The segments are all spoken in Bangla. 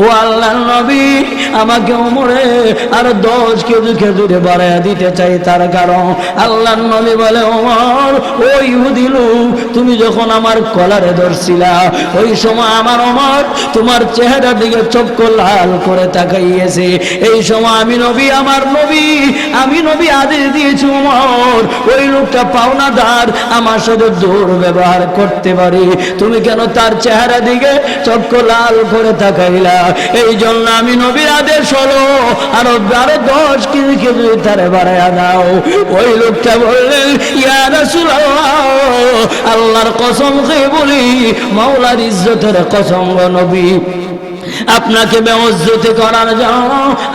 ও আল্লাহর নবী, আমাকে ওমরে আর 10 কেজি খেজুরে বাড়াইয়া দিতে চাই। তার কারণ আল্লাহর নবী বলে, ওমর, ও ইহুদি লোক, তুমি যখন আমার কলারে ধরছিলা ওই সময় আমার ওমর তোমার চেহারার দিকে চক্ষু লাল করে তাকাইয়েছে। এই সময় আমি নবী আদেশ দিয়েছি, ওমর, ওই লোকটা পাওনাদার, আমার সাথে দুর্ব্যবহার করতে পারে, তুমি কেন তার চেহারা দিকে চক্ষু লাল করে তাকাইলা? এই জন্য আমি নবীর আদেশ হলো আরো 10 কেজি খেজুর তারে বাড়াইয়া দাও। ওই লোকটা বললেন, ইয়া রাসূলুল্লাহ, আল্লাহর কসম খেয়ে বলি, মাওলার ইজ্জতের কসম গো নবী, আপনাকে বেইজ্জতি করার জন্য,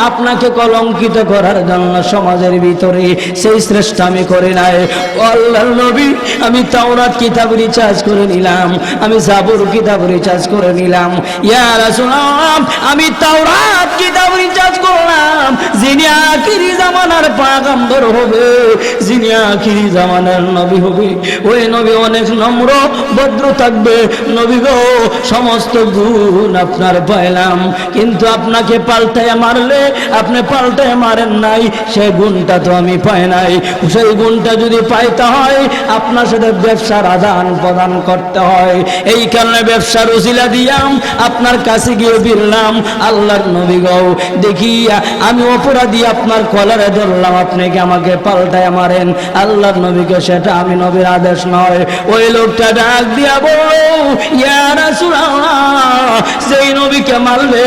আপনাকে কলঙ্কিত করার জন্য সমাজের ভিতরে সেই শ্রেষ্ঠ আমি করে নাই। আল্লাহর নবী, আমি তাওরাত কিতাব রিচার্জ করে নিলাম, আমি জাবুর কিতাব রিচার্জ করে নিলাম। ইয়া রাসূলুল্লাহ, আমি তাওরাত কিতাব রিচার্জ করলাম। যিনি আখিরি জামানার পয়গম্বর হবে, যিনি আখিরি জামানার নবী হবে, ওই নবী অনেক নম্র ভদ্র থাকবে। নবী গো, সমস্ত গুণ আপনার পাইলাম, কিন্তু আপনাকে পাল্টায় মারলে আপনি পাল্টায় মারেন নাই, সেই গুণটা তো আমি পাই নাই। সেই গুণটা যদি পাইতে হয় আপনার সাথে ব্যবসার আদান প্রদান করতে হয়। এই কারণে ব্যবসার উসিলা দিয়াম আপনার কাছে গিয়ে বললাম, আল্লাহর নবী গো, দেখি আমি অপরাধী, আপনার কলারে ধরলাম, আপনি কি আমাকে পাল্টায় মারেন? আল্লাহর নবীকে সেটা আমি নবীর আদেশ নয়। ওই লোকটা ডাক দিয়া বলল, ইয়া রাসূলুল্লাহ, সেই নবীকে মারলে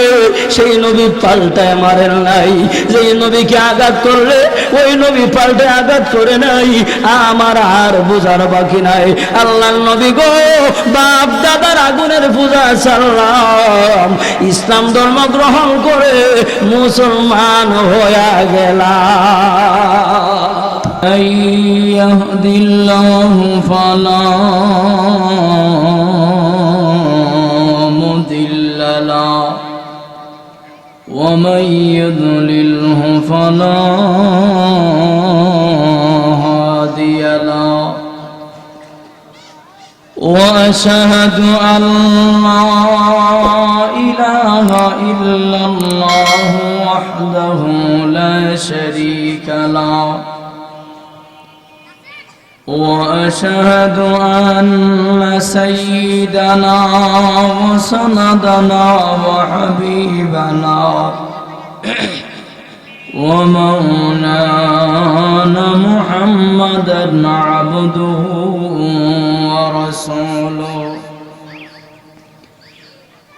সেই নবী পাল্টায় মারেন নাই, যেই নবীকে আঘাত করলে ওই নবী পাল্টায় আঘাত করে নাই। আমার আর বোঝার বাকি নাই। আল্লাহর নবী গো, বাপ দাদার আগুনের পূজা ছাড়লাম, ইসলাম ধর্ম গ্রহণ করে মুসলমান হয়ে গেলাম। ইয়াহদিল্লাহু ফালা মুদিল্লা লাহু ওয়া মান ইউদ্লিলহু ফালা হাদিয়া লাহু ওয়া আশহাদু আল্লা ইলাহা ইল্লাল্লাহু ওয়াহদাহু লা শারীকা লাহু وأشهد أن سيدنا وسندنا وحبيبنا ومولانا محمدا عبده ورسوله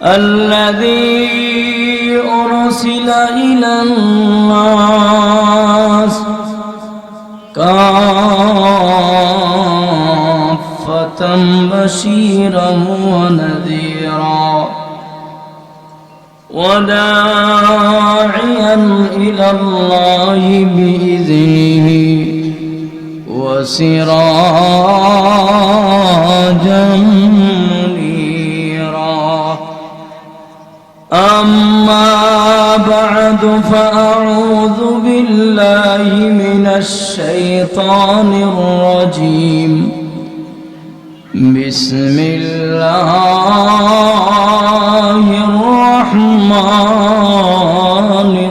الذي أرسل إلى الناس كافة بشيرا ونذيرا وداعيا إلى الله بإذنه وسراجا منيرا. أما بعد فأعوذ بالله من الشيطان الرجيم. بسم الله الرحمن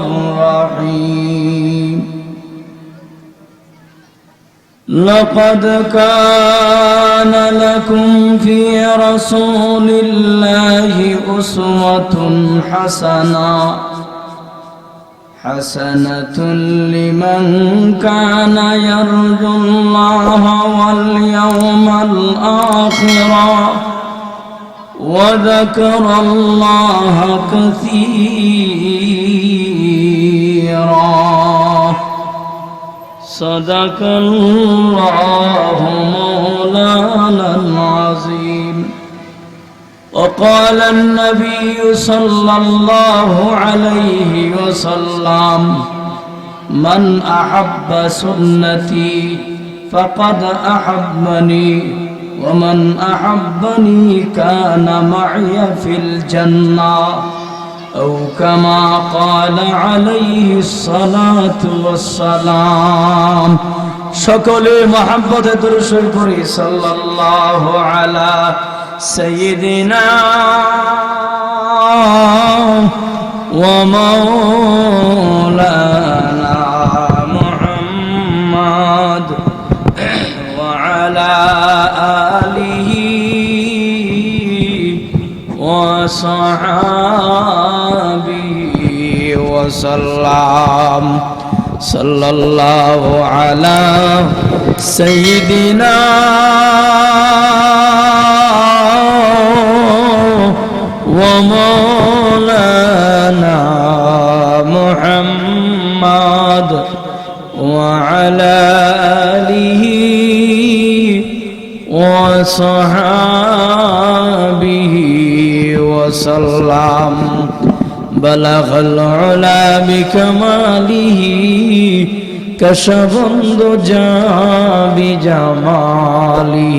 الرحيم. لقد كان لكم في رسول الله أسوة حسنة لمن كان يرجو الله واليوم الآخر وذكر الله كثيرا. صدق الله مولانا العظيم. وقال النبي صلى الله عليه وسلم: من أحب سنتي فقد أحبني ومن أحبني كان معي في الجنة أو كما قال عليه الصلاة والسلام. সকলে মহব্বতে দুরূদ শরীফ পড়ি সাল্লাল্লাহু আলা সাইয়্যিদিনা ومولانا محمد وعلى آله وصحبه وسلم صلى الله على سيدنا ومولانا محمد وعلى آله وصحبه وسلم بلغ العلا بكماله كشف الدجى بجماله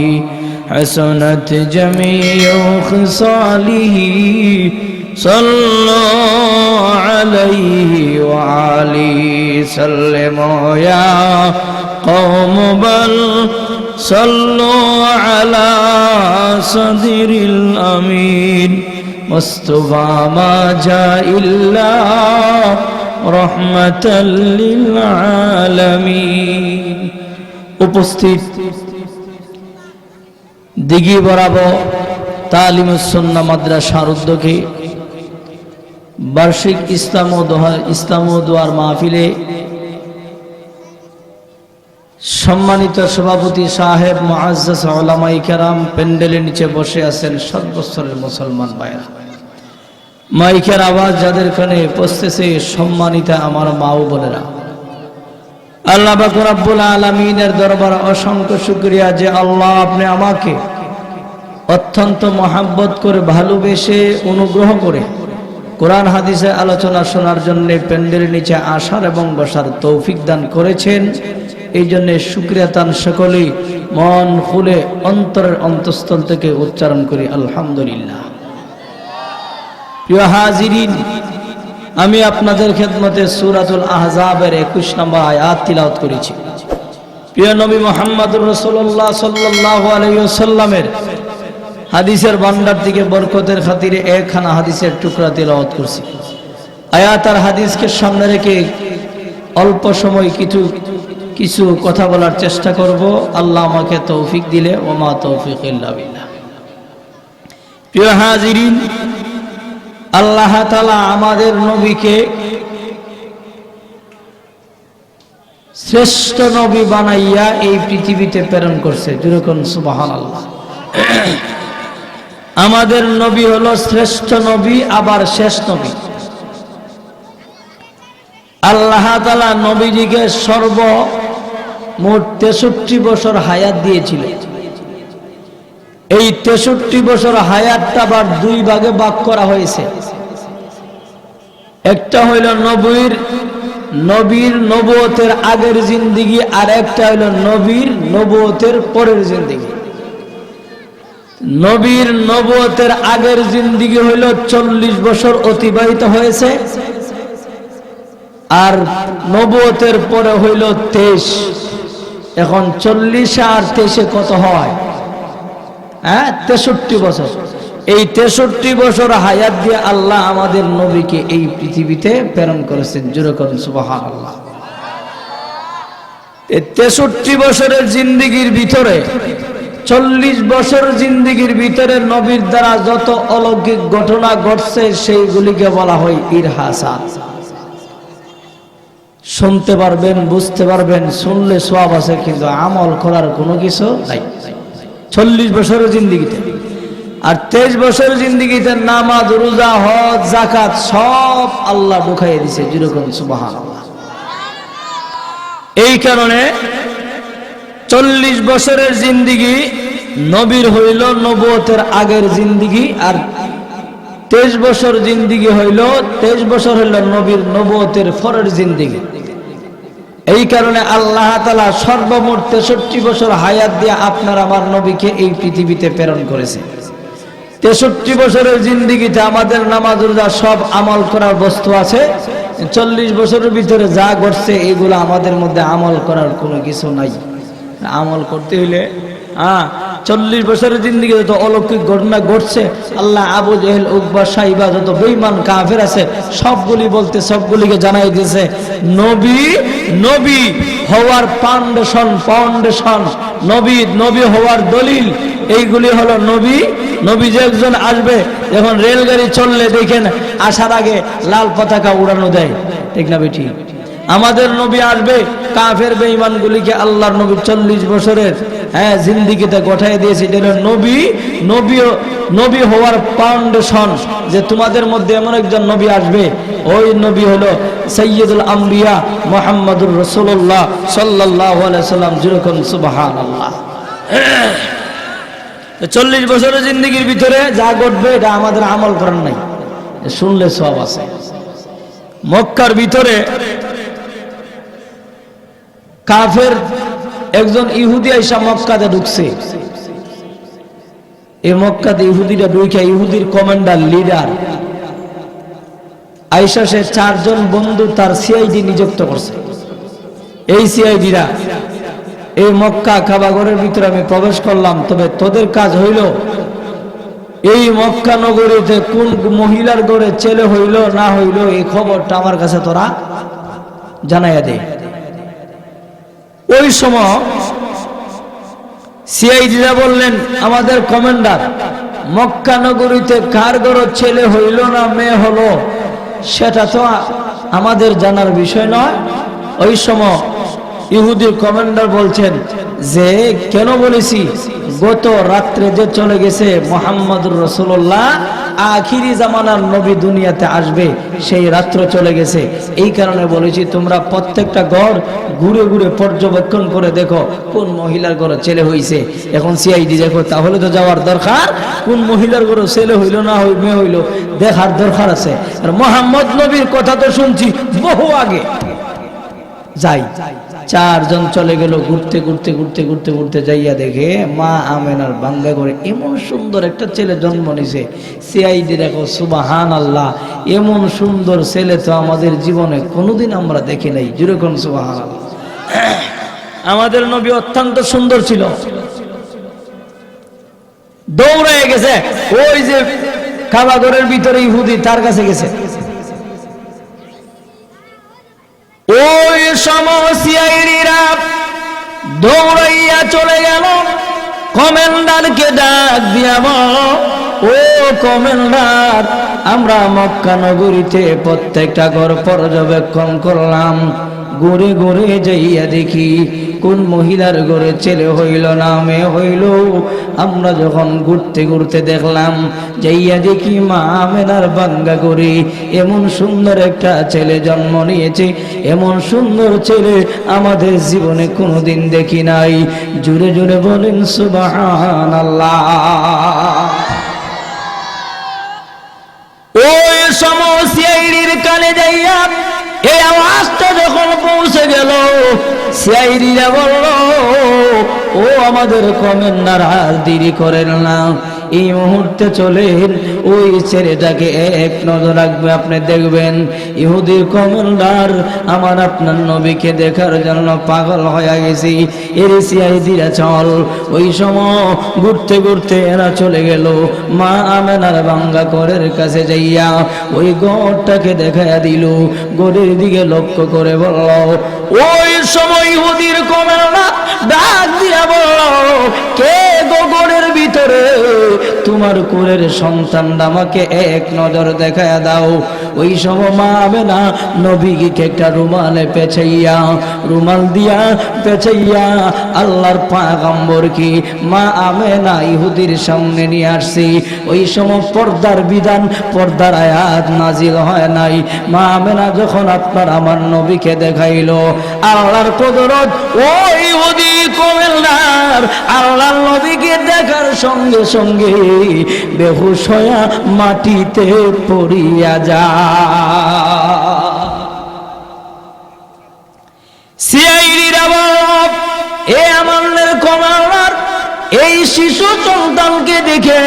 حسنت جميع خصاله صلوا عليه وعليه سلموا يا قوم بل صلوا على صدر الأمين مصطفى ما جاء إلا رحمة للعالمين উপস্থিত দিঘি বরাবর তালিমুস সুন্নাহ মাদ্রাসার উদ্যোগে বার্ষিক ইসলাম ও দোয়ার মাহফিলে সম্মানিত সভাপতি সাহেব মুআজ্জাজ উলামায়ে কেরাম প্যান্ডেলের নিচে বসে আছেন সর্বস্তরের মুসলমান ভাইরা, মাইকের আওয়াজ যাদের কানে পৌঁছেছে, সম্মানিতা আমার মা ও বোনেরা, আল্লাহ পাক রব্বুল আলামিনের দরবারে অসংখ্য শুকরিয়া যে আল্লাহ আপনি আমাকে অত্যন্ত মহব্বত করে ভালোবেসে অনুগ্রহ করে কোরআন হাদিসের আলোচনা শোনার জন্য প্যান্ডেলের নিচে আসার এবং বসার তৌফিক দান করেছেন। এই জন্য শুকরিয়া তান সকলেই মন খুলে অন্তরের অন্তঃস্থল থেকে উচ্চারণ করি আলহামদুলিল্লাহ। প্রিয় হাজিরিন, আমি আপনাদের খেদমতে সূরাতুল আহজাবের 21 নম্বর আয়াত তিলাওয়াত করেছি। প্রিয় নবী মুহাম্মদুর রাসূলুল্লাহ সাল্লাল্লাহু আলাইহি ওয়াসাল্লামের হাদিসের ভান্ডার থেকে বরকতের খাতিরে একখানা হাদিসের টুকরা তিলাওয়াত করছি। আয়াত আর হাদিসকে সামনে রেখে অল্প সময় কিছু কথা বলার চেষ্টা করব, আল্লাহ আমাকে তৌফিক দিলে, ওমা তৌফিক ইল্লা বিল্লাহ। প্রিয় হাজিরিন, আল্লাহ তাআলা আমাদের নবীকে শ্রেষ্ঠ নবী বানাইয়া এই পৃথিবীতে প্রেরণ করছে। যেরকম সুবহানাল্লাহ। আমাদের নবী হলো শ্রেষ্ঠ নবী, আবার শেষ নবী। আল্লাহ তাআলা নবীজিকে সর্বমোট 63 বছর হায়াত দিয়েছিলেন। এই 63 বছর হায়াতটা আবার দুই ভাগে ভাগ করা হয়েছে। একটা হইল নবীর নবুয়তের আগের জিন্দেগি, আর একটা হইল নবীর নবুয়তের পরের জিন্দেগি। নবীর নবুয়তের আগের জিন্দেগি হইল 40 বছর অতিবাহিত হয়েছে, আর নবুয়তের পরে হইল 23। এখন 40 আর 23 কত হয়? 63 বছর। এই 63 বছর হায়াত দিয়ে আল্লাহ আমাদের নবীকে এই পৃথিবীতে প্রেরণ করেছেন। যেরকম সুবহানাল্লাহ। এই 63 বছরের জিন্দেগির ভিতরে 40 বছর জিন্দেগির ভিতরে নবীর দ্বারা যত অলৌকিক ঘটনা ঘটছে সেইগুলিকে বলা হয় ইরহাসাত। শুনতে পারবেন, বুঝতে পারবেন, শুনলে সওয়াব আছে, কিন্তু আমল করার কোনো কিছু নাই 40 বছরের জিন্দেগিতে। আর 23 বছরের জিন্দেগিতে নামাজ, রোজা, হজ, যাকাত সব আল্লাহ ঢুকাইয়ে দিয়েছে। যেরকম সুবহানাল্লাহ। এই কারণে 40 বছরের জিন্দেগি নবীর হইল নবুয়তের আগের জিন্দেগি, আর 23 বছর জিন্দেগি হইল 23 বছর হইল নবীর নবুয়তের পরের জিন্দেগি। এই কারণে আল্লাহ তাআলা সর্বমোট 63 বছর হায়াত দিয়ে আপনার আমার নবীকে এই পৃথিবীতে প্রেরণ করেছে। 63 বছরের জিন্দেগিতে আমাদের নামাজ, রোজা সব আমল করার বস্তু আছে। 40 বছরের ভিতরে যা ঘটছে এগুলো আমাদের মধ্যে আমল করার কোনো কিছু নাই। আমল করতে হইলে 40 বছরের জিন্দেগি যত অলৌকিক ঘটনা ঘটছে, আল্লাহ আবু জেহেল, উকবা, সাইবা যত বেঈমান কাফের আছে সবগুলি বলতে সবগুলিকে জানাই দিয়েছে নবী হওয়ার ফাউন্ডেশন, নবী হওয়ার দলিল এইগুলি হলো নবী যে একজন আসবে। এখন রেলগাড়ি চললে দেখেন আসার আগে লাল পতাকা উড়ানো দেয়, ঠিক না বেটি? আমাদের নবী আসবে, কাফের বেঈমানগুলিকে আল্লাহর নবী 40 বছরের জিন্দেগিতে গঠায় দিয়েছে। এটা হলো নবী হওয়ার ফাউন্ডেশন, যে তোমাদের মধ্যে এমন একজন নবী আসবে, ওই নবী হলো সাইয়্যিদুল আম্বিয়া মুহাম্মদুর রাসূলুল্লাহ সাল্লাল্লাহু আলাইহি সাল্লাম। যেরকম সুবহানাল্লাহ। 40 বছরের জিন্দেগির ভিতরে যা ঘটবে এটা আমাদের আমল করার নাই, শুনলে সওয়াব আছে। মক্কার ভিতরে কাফের একজন ইহুদি আইসা মক্কাতে ঢুকছে। এই মক্কাতে ইহুদিরা ঢুকে, ইহুদির কমান্ডার, লিডার আইসা সে 4 জন বন্ধু তার সিআইডি নিযুক্ত করছে। এই সিআইডিরা এই মক্কা কাবাগরের ভিতরে আমি প্রবেশ করলাম, তবে তোদের কাজ হইল এই মক্কা নগরীতে কোন মহিলার ঘরে ছেলে হইল না হইল এই খবরটা আমার কাছে তোরা জানাইয়া দে। ওই সময় সিআইডিরা বললেন, আমাদের কমান্ডার, মক্কা নগরীতে কার ঘরে ছেলে হইল না মেয়ে হলো সেটা তো আমাদের জানার বিষয় নয়। ওই সময় ইহুদির কমান্ডার বলছেন যে কেন বলেছি, গত রাত্রে যে চলে গেছে মুহাম্মদুর রাসূলুল্লাহ, আখিরি জামানার নবী দুনিয়াতে আসবে, সেই রাত্র চলে গেছে। এই কারণে বলেছি তোমরা প্রত্যেকটা ঘর ঘুরে ঘুরে পর্যবেক্ষণ করে দেখো কোন মহিলার ঘরে ছেলে হইছে। এখন সিআইডি দেখো, তাহলে তো যাওয়ার দরকার, কোন মহিলার ঘরে ছেলে হইল না হই মেয়ে হইল দেখার দরকার আছে। আর মুহাম্মদ নবীর কথা তো শুনছি বহু আগে। যাই 4 জন চলে গেল, ঘুরতে যাইয়া দেখে মা আমেনার বাঙ্গা করে এমন সুন্দর একটা ছেলে জন্ম নিছে। সিআইডি দেখো, সুবহানাল্লাহ, এমন সুন্দর ছেলে তো আমাদের জীবনে কোনোদিন আমরা দেখি নাই। যেরকম সুবহানাল্লাহ। আমাদের নবী অত্যন্ত সুন্দর ছিল। দৌড়ে গেছে, ওই যে কাবাগরের ভিতরে ইহুদি তার কাছে গেছে। ওই সমস্যাইরা দৌড়াইয়া চলে গেল, কমান্ডারকে ডাক দিয়া বল, ও কমান্ডার, আমরা মক্কা নগরীতে প্রত্যেকটা ঘর পর্যবেক্ষণ করলাম, ঘুরে ঘুরে যাইয়া দেখি কোন মহিলার ঘরে ছেলে হইল না মেয়ে হইল। আমরা যখন ঘুরতে দেখলাম, যাইয়া দেখি মা আমেনার বাঙ্গা করে এমন সুন্দর একটা ছেলে জন্ম নিয়েছে। এমন সুন্দর ছেলে আমাদের জীবনে কোনোদিন দেখি নাই। জুড়ে জুড়ে বলেন সুবহানাল্লাহ। ওই সমস্যার কানে যাইয়া এই আওয়াজটা যখন পৌঁছে গেল, সিআইডিরা বলল, ও আমাদের কমান্ডার, আর দেরি করেন না, এই মুহূর্তে চলেন ওই ছেলেটাকে এক নজর রাখবে, আপনি দেখবেন। ইহুদির কমান্ডার, আমার আপনার নবীকে দেখার জন্য পাগল হয়ে গেছি, এর সিআইডিরা চল। ওই সময় ঘুরতে এরা চলে গেল মা আমেনার বাঙ্গা ঘরের কাছে যাইয়া ওই ঘরটাকে দেখাইয়া দিল। ঘরের দিকে লক্ষ্য করে বলল, ওই সময় ইহুদির কমান্ডার ডাক দিয়া বলল, কে ঘরের ভিতরে? তোমার কোলের সন্তানটা আমাকে এক নজর দেখায়া দাও। ওই সময় মা আমেনা নবীকে একটা রুমালে পেঁচাইয়া, রুমাল দিয়া পেঁচাইয়া আল্লাহর পয়গম্বর কি মা আমেনা ইহুদির সামনে নিয়ে আসছি। ওই সময় পর্দার বিধান, পর্দার আয়াত নাজিল হয় নাই। মা আমেনা যখন আপনার আমার নবীকে দেখাইল, আল্লাহর কুদরত, ওই ইহুদি কমান্ডার আল্লাহর নবীকে দেখার সঙ্গে সঙ্গে বেহুশ হইয়া মাটিতে পড়িয়া যায়। সিআইডিরা বলল, এ আমাদের কমান্ডার, এই শিশু সন্তানকে দেখে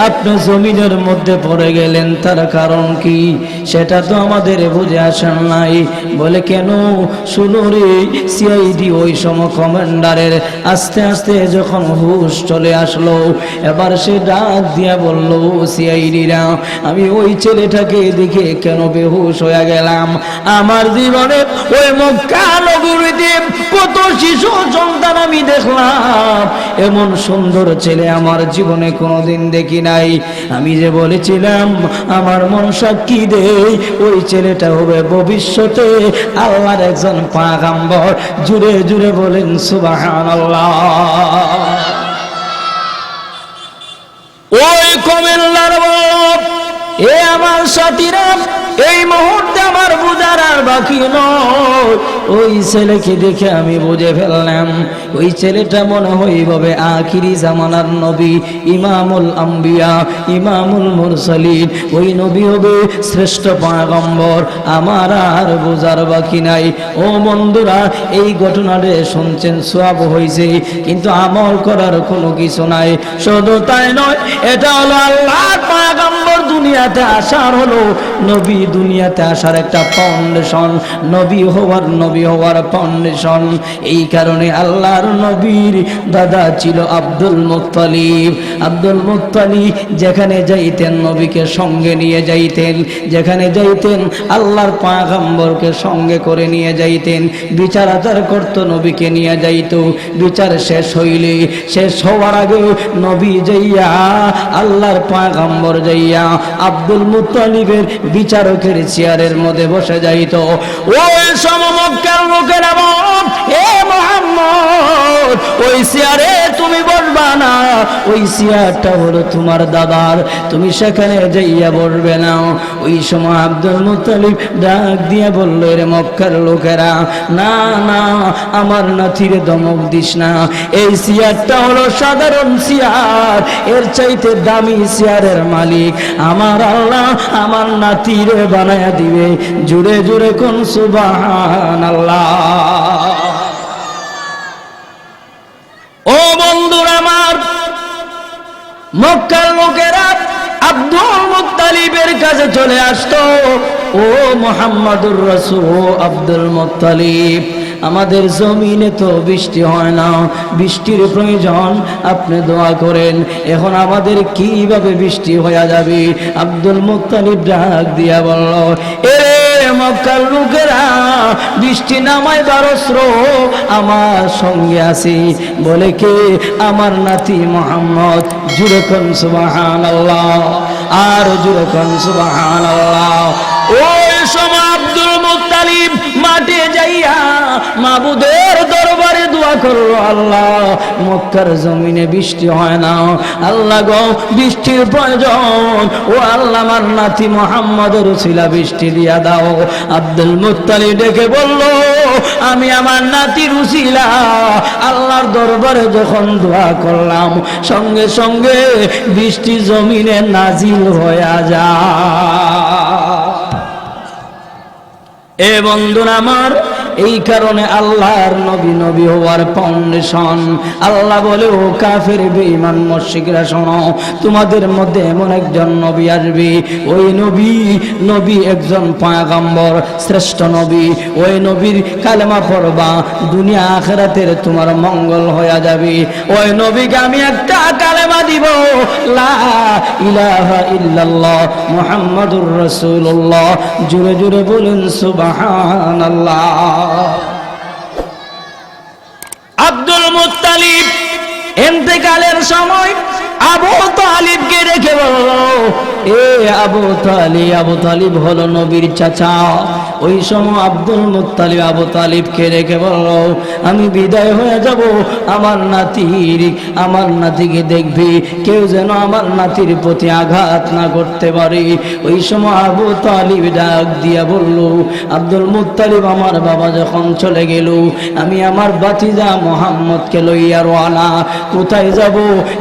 আপনি জমিনের মধ্যে পড়ে গেলেন, তার কারণ কি? সেটা তো আমাদের বুঝে আসেন নাই। বলে কেন? শুনো রে, সিআইডি ওই সময় কমান্ডারের আস্তে আস্তে যখন হুশ চলে আসলো, এবার সে ডাক দিয়া বলল, সিআইডিরা, আমি ওই ছেলেটাকে দেখে কেন বেহুশ হয়ে গেলাম? আমার জীবনে ওই মক্কা নগরীতে কত শিশু সন্তান আমি দেখলাম, এমন সুন্দর ছেলে আমার জীবনে কোনোদিন দেখি নাই। আমি যে বলেছিলাম আমার মন সাক্ষী দেয় ওই ছেলেটা হবে ভবিষ্যতে আল্লাহর একজন পয়গম্বর। জুড়ে জুড়ে বলেন সুবহানাল্লাহ। ওই কমেল্লার বল, এ আমার সাথীরা, এই মুহূর্তে আমার বুঝার আর বাকি নয়। ওই ছেলেকে দেখে আমি বুঝে ফেললাম ওই ছেলেটা মনে হইবে আখিরি জামানার নবী, ইমামুল আম্বিয়া, ইমামুল মুরসালিন। ওই নবী হবে শ্রেষ্ঠ পয়গম্বর। আমার আর বুঝার বাকি নাই। ও বন্ধুরা, এই ঘটনাটা শুনছেন, সওয়াব হয়েছে, কিন্তু আমল করার কোনো কিছু নাই। শুধু তাই নয়, এটা হলো আল্লাহর পয়গম্বর দুনিয়াতে আসার হলো নবী দুনিয়াতে আসার একটা ফাউন্ডেশন, নবী হওয়ার ফাউন্ডেশন। এই কারণে আল্লাহর নবীর দাদা ছিল আব্দুল মুত্তালিব। আব্দুল মুত্তালিব যেখানে যাইতেন নবীকে সঙ্গে নিয়ে যাইতেন, যেখানে যাইতেন আল্লাহর পয়গম্বরকে সঙ্গে করে নিয়ে যাইতেন। বিচার আচার করত, নবীকে নিয়ে যাইত। বিচার শেষ হইলে, শেষ হওয়ার আগে নবী যাইয়া, আল্লাহর পয়গম্বর যাইয়া আব্দুল মুত্তালিবের বিচারকের চেয়ারের মধ্যে বসে যাইত। ওই সমমক্কার লোকেরা বল, হে মুহাম্মদ, ওই চেয়ারে তুমি বসবা না, ওই চেয়ারটা হলো তোমার দাদার, তুমি সেখানে যাইয়া বসবে না। ওই সময় আব্দুল মুত্তালিব ডাক দিয়ে বলল, রে মক্কার লোকেরা, না না, আমার নাতির দমক দিস না। এই চেয়ারটা হলো সাধারণ চেয়ার, এর চাইতে দামি চেয়ারের মালিক আমার আল্লাহ আমার নাতিরে বানায়া দিবে। জুড়ে জুড়ে কোন সুবহানাল্লাহ। ও বন্ধুরা আমার, মক্কার লোকেরা আব্দুল মুত্তালিবের কাছে চলে আসতো, ও মুহাম্মাদুর রাসূল আব্দুল মুত্তালিব, আমাদের জমিনে তো বৃষ্টি হয় না, বৃষ্টির প্রয়োজন, আপনি দোয়া করেন, এখন আমাদের কিভাবে বৃষ্টি হয়ে যাবে? আব্দুল মুত্তালিব ডাক দিয়া বলল, এ মক্কার লোকেরা, বৃষ্টি নামায় বারস্র আমার সঙ্গে আছি। বলে কে? আমার নাতি মুহাম্মদ। জুড়ে কোন সুবহানাল্লাহ, আর জুড়ে কোন সুবহানাল্লাহ। ওই সময় আব্দুল মুত্তালিব মাঠে যাইয়া মাবুদের দরবারে দোয়া করলো, আল্লাহ মক্কার জমিনে বৃষ্টি হয় না, আল্লাহ গো বৃষ্টির প্রয়োজন, ও আল্লাহ আমার নাতি মুহাম্মদের উসিলা বৃষ্টি দিয়া দাও। আব্দুল মুত্তালিব ডেকে বলল, আমি আমার নাতির উসিলা আল্লাহর দরবারে যখন দোয়া করলাম, সঙ্গে সঙ্গে বৃষ্টি জমিনে নাজিল হয়ে যায়। এ বন্ধুরা আমার, এই কারণে আল্লাহর নবী নবী হওয়ার ফাউন্ডেশন। আল্লাহ বলে, ও কাফের বেঈমান মুশরিকরা শোনো, তোমাদের মধ্যে এমন একজন নবী আসবে, ওই নবী একজন পয়গম্বর, শ্রেষ্ঠ নবী। ওই নবীর কালেমা পড়বা, দুনিয়া আখিরাতের তোমার মঙ্গল হয়ে যাবে। ওই নবীকে আমি একটা কালেমা দিব, লা ইলাহা ইল্লাল্লাহ মুহাম্মাদুর রাসূলুল্লাহ। জুড়ে জুড়ে বলেন সুবহানাল্লাহ। আব্দুল মুত্তালিব ইন্তেকালের সময় আবু তালিবকে রেখে বলল, এ আবু তালিব হলো নবীর চাচা। ওই সময় আব্দুল মুত্তালিব আবু তালিবকে রেখে বলল, আমি বিদায় হয়ে যাব, আমার নাতিকে দেখবি, কেউ যেন আমার নাতির প্রতি আঘাত না করতে পারে। ওই সময় আবু তালিব ডাক দিয়া বলল, আব্দুল মুত্তালিব, আমার বাবা যখন চলে গেল, আমি আমার ভাতিজা মুহাম্মদকে লইয়া রওনা। কোথায় যাব?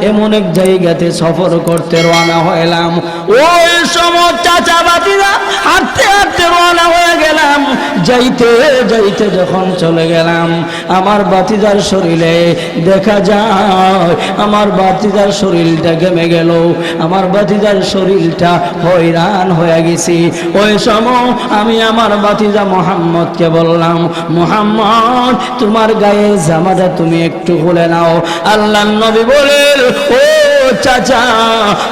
এমন এক জায়গাতে সফর করতে রওনা হইলাম। ওই সময় চাচা ভাতিজা হাঁটতে হাঁটতে রওনা হয়ে গেলাম। যাইতে যাইতে যখন চলে গেলাম, আমার ভাতিজার শরীরে দেখা যায় আমার ভাতিজার শরীরটা ঘেমে গেল, আমার ভাতিজার শরীরটা হয়রান হয়ে গেছি। ওই সময় আমি আমার ভাতিজা মুহাম্মদকে বললাম, মুহাম্মদ তোমার গায়ে জামাটা তুমি একটু খুলে নাও। আল্লাহর নবী বলেন, ও চাচা,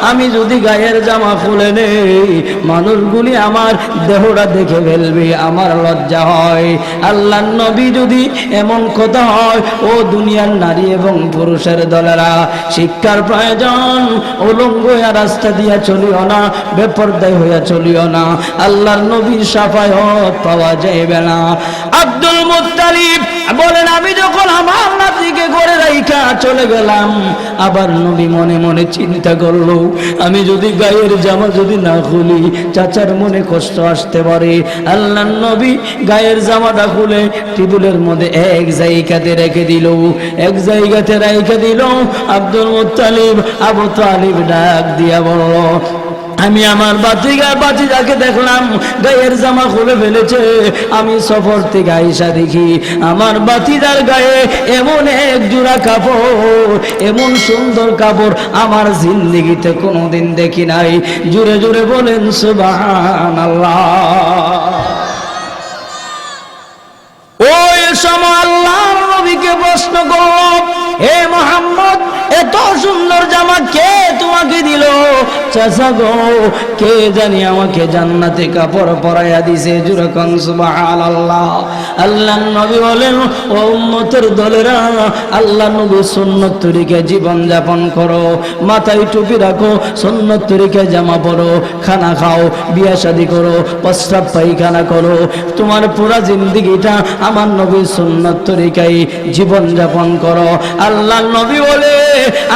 আমি যদি গায়ের জামা খুলে নেই মানুষগুলি আমার দেহটা দেখে ফেলবে, আমার লজ্জা হয়। আল্লাহর নবী যদি এমন কথা হয়, ও দুনিয়ার নারী এবং পুরুষের দলেরা, শিক্ষার প্রয়োজন, উলঙ্গ হয়ে রাস্তা দিয়া চলিও না, বেপরদায় হইয়া চলিও না, আল্লাহর নবীর শাফায়াত পাওয়া যাইবে না। আব্দুল মুত্তালিব বলেন, আমি যখন আমার নাতিকে ঘরে রাইখা চলে গেলাম, আবার নবী মনে মনে চিন্তা করলো, আমি যদি গায়ের জামা যদি না খুলি চাচার মনে কষ্ট আসতে পারে। আল্লাহর নবী গায়ের জামাটা খুলে টেবিলের মধ্যে এক জায়গাতে রেখে দিল, এক জায়গাতে রেখে দিল। আব্দুল মুত্তালিব আবু তালিব ডাক দিয়া বলল, আমি আমার বাতিজাকে দেখলাম গায়ের জামা খুলে ফেলেছে। আমি সফর থেকে আইসা দেখি আমার বাতিজার গায়ে এমন এক জোড়া কাপড়, এমন সুন্দর কাপড় আমার জিন্দেগিতে কোনোদিন দেখি নাই। জোরে জোরে বলেন সুবহানাল্লাহ। ওই সময় আল্লাহর নবীকে প্রশ্ন করো, হে মুহাম্মদ, এত সুন্দর জামা কে তোমাকে দিল? চাচা গো, কে জানি আমাকে জান্নাতে কাপড় পরাইয়া দিছে। জোরে কোন সুবহানাল্লাহ। আল্লাহর নবী বলেন, ও উম্মতের দলেরা, আল্লাহর নবী সুন্নাত তরিকায় জীবন যাপন করো, মাথায় টুপি রাখো, সুন্নাত তরিকায় জামা পরো, খানা খাও, বিয়ে শাদী করো, প্রস্রাব পায়খানা করো, তোমার পুরা জিন্দেগিটা আমার নবীর সুন্নাত তরিকায় জীবন যাপন করো। আল্লাহর নবী বলে,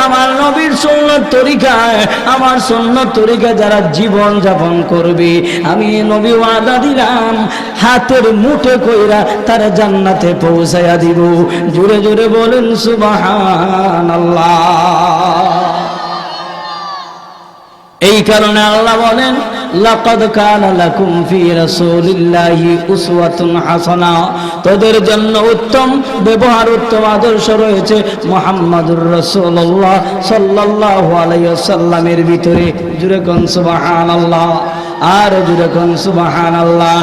আমার নবীর সুন্নাত তরিকায়, আমার সুন্নাত তরিকায় যারা জীবন যাপন করবে, আমি নবী ওয়াদা দিলাম হাতের মুঠে কইরা তারা জান্নাতে পৌঁছায়া দিব। জোরে জোরে বলেন সুবহানাল্লাহ। এই কারণে আল্লাহ বলেন, লাকাদ কানা লাকুম ফি রাসূলিল্লাহি উসওয়াতুন হাসানা, তোদের জন্য উত্তম ব্যবহার, উত্তম আদর্শ রয়েছে মুহাম্মাদুর রাসূলুল্লাহ সাল্লাল্লাহু আলাইহি ওয়াসাল্লামের ভিতরে। জোরে কোন সুবহানাল্লাহ, আর জোরে কোন সুবহানাল্লাহ।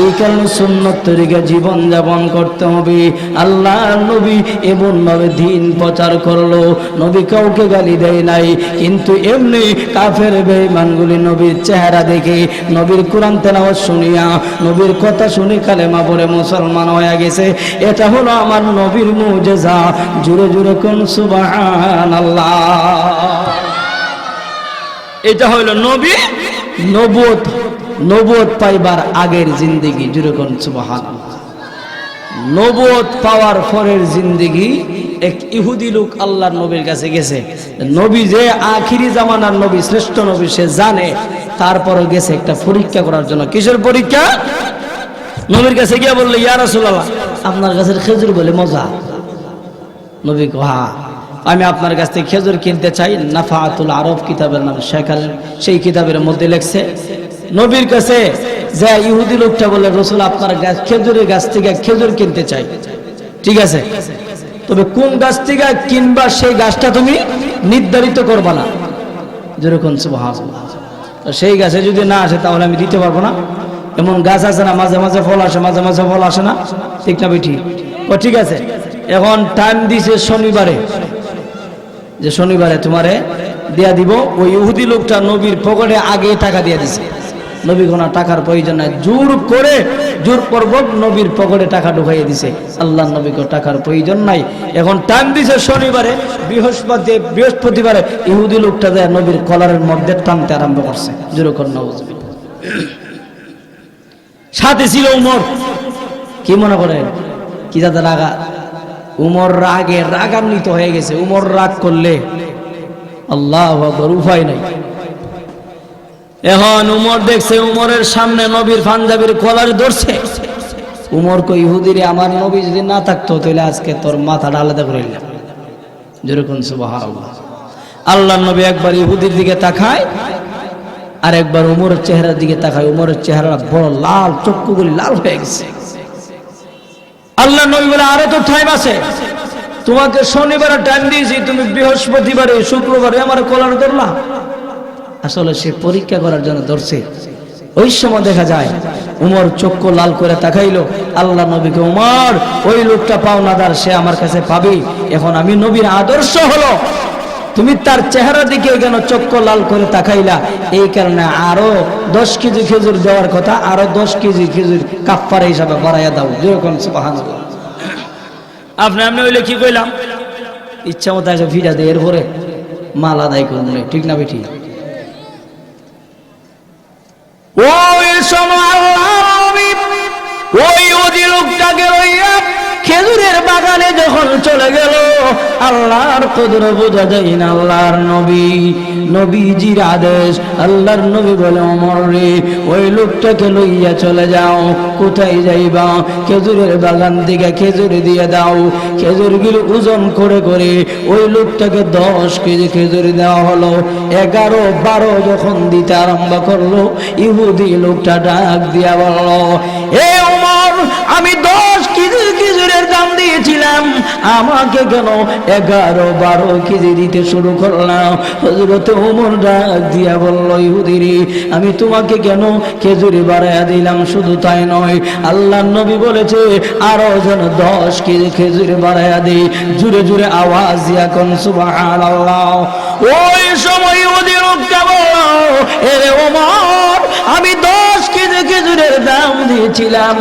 এই কারণে সুন্নাত তরিকা জীবন যাপন করতে হবে। আল্লাহর নবী এমন ভাবে দ্বীন প্রচার করলো, নবী কাউকে গালি দেয় নাই, কিন্তু এমনি কাফের বেঈমানগুলি নবীর চেহারা দেখে, নবীর কোরআন তেলাওয়াত শুনিয়া, নবীর কথা শুনে কালেমা পড়ে মুসলমান হয়ে গেছে। এটা হলো আমার নবীর মুজিজা। জোরে জোরে কোন সুবহানাল্লাহ। এটা হলো নবী নবুয়ত পাইবার আগের জিন্দেগি। জোরে কোন সুবহানাল্লাহ। নবুয়ত পাওয়ার পরের জিন্দেগি। এক ইহুদি লোক আল্লাহর নবীর কাছে গেছে, নবী যে আখিরি জামানার নবী, শ্রেষ্ঠ নবী, সে জানে, তারপরও গেছে একটা পরীক্ষা করার জন্য। কিসের পরীক্ষা? নবীর কাছে গিয়ে বললো, ইয়া রাসূলুল্লাহ, আপনার কাছে খেজুর বলে মজা। নবী কো, হ্যাঁ, আমি আপনার কাছ থেকে খেজুর কিনতে চাই। নাফাতুল আরব কিতাবের নাম শেখাল, সেই কিতাবের মধ্যে লেখছে, নবীর কাছে যে ইহুদি লোকটা বলে, রাসূল আপনার খেজুরের গাছ থেকে খেজুর কিনতে চাই। ঠিক আছে, তবে কোন গাছ থেকে কিনবা সেই গাছটা তুমি নির্ধারিত করবা না। যেরকম সুবহানাল্লাহ। সেই গাছে যদি না আসে তাহলে আমি দিতে পারবো না। এমন গাছ আছে না, মাঝে মাঝে ফল আসে, মাঝে মাঝে ফল আসে না, ঠিক না বেঠি? ও ঠিক আছে, এখন টাইম দিছে শনিবারে, যে শনিবারে তোমারে দিয়া দিব। ওই ইহুদি লোকটা নবীর পকেটে আগে টাকা দিয়ে দিছে। নবী কোন টাকার প্রয়োজন নাই, জোরপূর্বক নবীর পকেটে টাকা ঢুকাইয়ে দিছে। আল্লাহ নবীকে টাকার প্রয়োজন নাই। এখন টাইম দিছে শনিবারে, বৃহস্পতিবারে ইহুদি লোকটা যায় নবীর কলারের মধ্যে টানতে আরম্ভ করছে। যেরকম সাথে ছিল উমর। কি মনে করেন কি যাতে রাগা? উমর রাগান্বিত হয়ে গেছে। উমর রাগ করলে আল্লাহু আকবার, উপায় নাই। এখন উমর দেখছে উমরের সামনে নবীর পাঞ্জাবির কলার ধরছে। উমর কই, ইহুদিরে, আমার নবী যদি না থাকতো তাহলে আজকে তোর মাথাটা আলাদা করে নিলাম। যেরকম সুবহানাল্লাহ। আল্লাহর নবী একবার ইহুদির দিকে তাকায়, আর একবার উমরের চেহারার দিকে তাকায়। উমরের চেহারা বড় লাল, চক্ষুগুলি লাল হয়ে গেছে। আল্লাহ নবী বলে আরো তো টাইম আছে, তোমাকে শনিবারে টাইম দিয়েছি, তুমি বৃহস্পতিবারে শুক্রবারে আমার কলার ধরলা। আসলে সে পরীক্ষা করার জন্য ধরছে। ওই সময় দেখা যায় উমর চক্ষু লাল করে তাকাইলো আল্লাহ নবীকে, উমর ওই লোকটা পাওনাদার, সে আমার কাছে পাবে। এখন আমি নবীর আদর্শ হলো তুমি তার চেহারা দিকে কেন চক্ষু লাল করে তাকাইলা? এই কারণে আরো 10 কেজি খেজুর দেওয়ার কথা, আরো 10 কেজি খেজুর কাফারা হিসাবে বাড়াইয়া দাও। যেরকম সুবহানাল্লাহ। আপনি হইলে কি কইলাম, ইচ্ছা মতো এসে ফিরা দেয়, এরপরে মাল আদায় করুন, ঠিক না বেঠি? ওই সময় ওই ওদি লোকটাকে লইয়া খেজুরের বাগানে যখন চলে গেল, আল্লাহর কদর বোঝা যায় না। আল্লাহর নবীজির আদেশ, আল্লাহর নবী বলে, ওমর রে ওই লোকটাকে লইয়া চলে যাও। কোথায় যাইবা? খেজুরের বাগান থেকে খেজুর দিয়ে দাও। খেজুরগুলো ওজন করে করে ওই লোকটাকে 10 কেজি খেজুর দেওয়া হলো। 11-12 যখন দিতে আরম্ভ করলো, ইহুদি লোকটা ডাক দিয়া বলল, এ ওমর, আমি 10 কেজি খেজুরের দাম দিয়েছিলাম, আমাকে কেন 11-12 কেজি দিতে শুরু করলাম? হযরত ওমর ডাক দিয়া বলল, ইহুদিরে, আমি তোমাকে কেন খেজুরি বাড়াইয়া দিলাম? শুধু তাই নয়, আল্লাহর নবী বলেছে আরো যেন 10 কেজি খেজুরি বাড়াইয়া দিই। জুড়ে জুড়ে আওয়াজ দিয়া কোন সুবহানাল্লাহ। ওই সময় ইহুদি লোকটা বলল, এরে ওমর, আমি 10 কেজি খেজুরের দাম দিয়েছিলাম,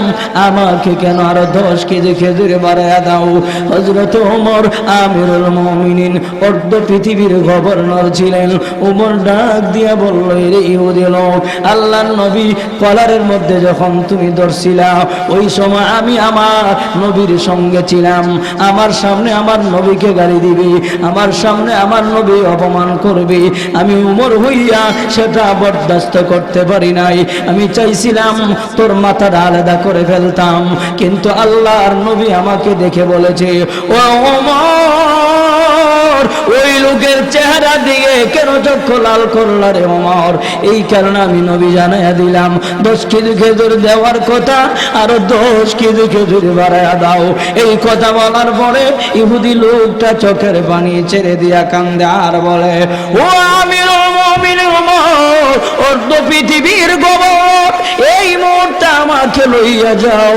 আমাকে কেন আরো 10 কেজি খেজুর বাড়াইয়া দাও? হযরত ওমর আমিরুল মুমিনিন, অর্ধ পৃথিবীর গভর্নর ছিলেন। ওমর ডাক দিয়া বলল, রে ইহুদি লোক, আল্লাহর নবী কলারের মধ্যে যখন তুমি ধরছিলা, ওই সময় আমি আমার নবীর সঙ্গে ছিলাম। আমার সামনে আমার নবীকে গালি দিবি, আমার সামনে আমার নবী অপমান করবি, আমি উমর হইয়া সেটা বরদাস্ত করতে পারি নাই। আমি চাইছিলাম তোর মাথাটা আলাদা করে ফেলতাম, কিন্তু আল্লাহর নবী আমাকে দেখে বলেছে, ও ওমর, ওই লোকের চেহারা দিয়ে কেন চক্ষু লাল করলা রে ওমর? এই কারণে আমি নবী জানাইয়া দিলাম 10 কেজি খেজুর দেওয়ার কথা, আরো 10 কেজি খেজুর বাড়াইয়া দাও। এই কথা বলার পরে ইহুদি লোকটা চোখের পানি ছেড়ে দিয়া কান্দে আর বলে, ও আমিরুল মুমিনিন ওমর, অর্ধ পৃথিবীর গভর্নর, এই মুহূর্তে আমাকে লইয়া যাও,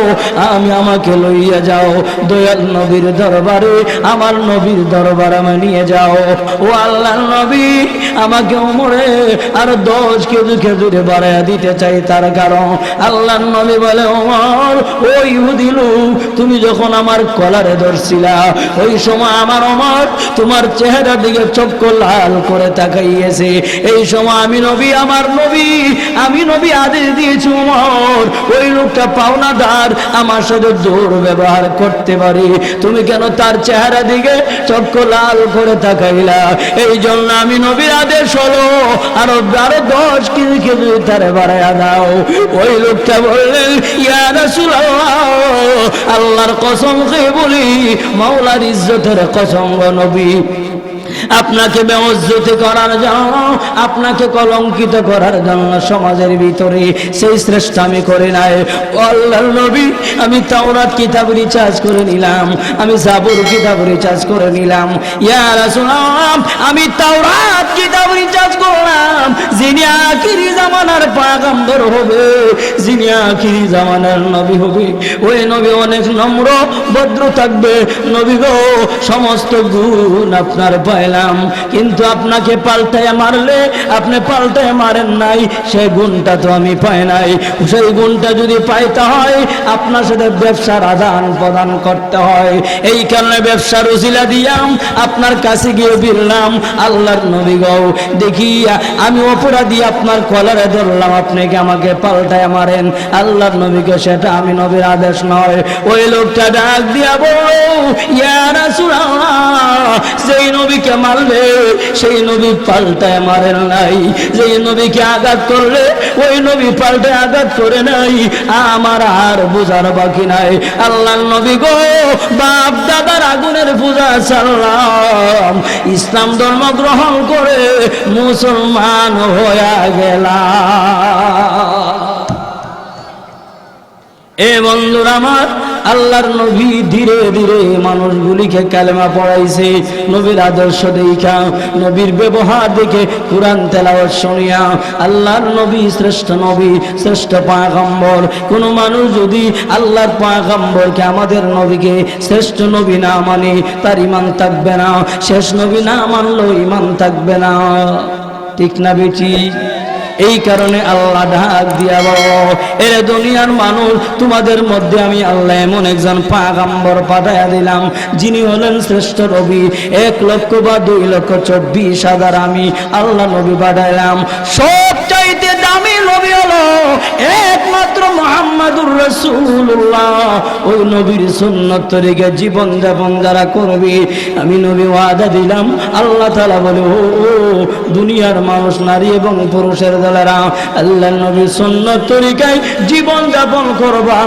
আমাকে লইয়া যাও দয়াল নবীর দরবারে, আমার নবীর দরবার আমায় নিয়ে যাও। ও আল্লাহর নবী, আমাকে ওমরে আরো 10 কেজি খেজুরে বাড়াইয়া দিতে চাই, তার কারণ আল্লাহর নবী বলে, ওমর, ও ইহুদি লোক, তুমি যখন আমার কলারে ধরছিলা, ওই সময় আমার ওমর তোমার চেহারা দিকে চক্ষু লাল করে তাকাইয়েছে। এই সময় আমি নবী আদেশ দিয়েছি, ওমর, ওই লোকটা পাওনাদার, আমার সাথে দুর্ব্যবহার করতে পারে, তুমি কেন তার চেহারা দিকে চক্ষু লাল করে তাকাইলা? এই জন্য আমি নবীর আদেশ হলো আরো 10 কেজি খেজুর তারে বাড়াইয়া দাও। ওই লোকটা বললেন, ইয়া রাসূলুল্লাহ, আল্লাহর কসম খেয়ে বলি, মাওলার ইজ্জতের কসম গো নবী, আপনাকে বেইজ্জতি করার জন্য, আপনাকে কলঙ্কিত করার জন্য সমাজের ভিতরে সেই শ্রেষ্ঠ আমি করে নাই। আল্লাহর নবী, আমি তাওরাত কিতাব রিচার্জ করে নিলাম, আমি জাবুর কিতাব রিচার্জ করে নিলাম। ইয়া রাসূলুল্লাহ, আমি তাওরাত কিতাব রিচার্জ করলাম, যিনি আখিরি জামানার পয়গম্বর হবে, যিনি আখিরি জামানার নবী হবে, ওই নবী অনেক নম্র ভদ্র থাকবে। নবী গো, সমস্ত গুণ আপনার পাইলাম, কিন্তু আপনাকে পাল্টায় মারলে আপনি পাল্টায় মারেন নাই, সেই গুণটা তো আমি পাই নাই। সেই গুণটা যদি পাইতে হয়, আপনার সাথে ব্যবসার আদান প্রদান করতে হয়। এই কারণে ব্যবসার উসিলা দিয়াম আপনার কাছে গিয়ে বললাম, আল্লাহর নবী গো, দেখি আমি অপরাধী, আপনার কলারে ধরলাম, আপনাকে আমাকে পাল্টায় মারেন। আল্লাহর নবীকে সেটা আমি নবীর আদেশ নয়। ওই লোকটা ডাক দিয়া বলল, ইয়া রাসূলুল্লাহ, সেই নবীকে মারলে সেই নবী পাল্টায় মারেন নাই, যেই নবীকে আঘাত করলে ওই নবী পাল্টায় আঘাত করে নাই। আমার আর বোঝার বাকি নাই। আল্লাহর নবী গো, বাপ দাদার আগুনের পূজা ছাড়লাম, ইসলাম ধর্ম গ্রহণ করে মুসলমান হয়ে গেলাম। এ বন্ধুরা আমার, আল্লাহর নবী ধীরে ধীরে মানুষগুলিকে কালেমা পড়াইছে। নবীর আদর্শ দেখা, নবীর ব্যবহার দেখে, কোরআন তেলাওয়াত শুনিয়া আল্লাহর নবী শ্রেষ্ঠ নবী, শ্রেষ্ঠ পয়গম্বর। কোন মানুষ যদি আল্লাহর পয়গম্বরকে, আমাদের নবীকে শ্রেষ্ঠ নবী না মানে তার ঈমান থাকবে না। শেষ নবী না মানলেও ঈমান থাকবে না। ঠিক না বেটি? এই কারণে আল্লাহ ডাক দিয়া বলো, এরে দুনিয়ার মানুষ, তোমাদের মধ্যে আমি আল্লাহ এমন একজন পয়গম্বর পাঠাইয়া দিলাম, যিনি হলেন শ্রেষ্ঠ নবী। 1,00,000 বা 2,24,000 আমি আল্লাহ নবী পাঠাইলাম। সবচাইতে দামি নবী হলো একমাত্র মুহাম্মাদুর রাসূলুল্লাহ। ওই নবীর সুন্নত তরিকে জীবন যাপন যারা করবে, আমি নবী ওয়াদা দিলাম। আল্লাহ তাআলা বলে, ও দুনিয়ার মানুষ, নারী এবং পুরুষের দলেরা, আল্লাহ নবীর সুন্নত তরিকায় জীবন যাপন করবা,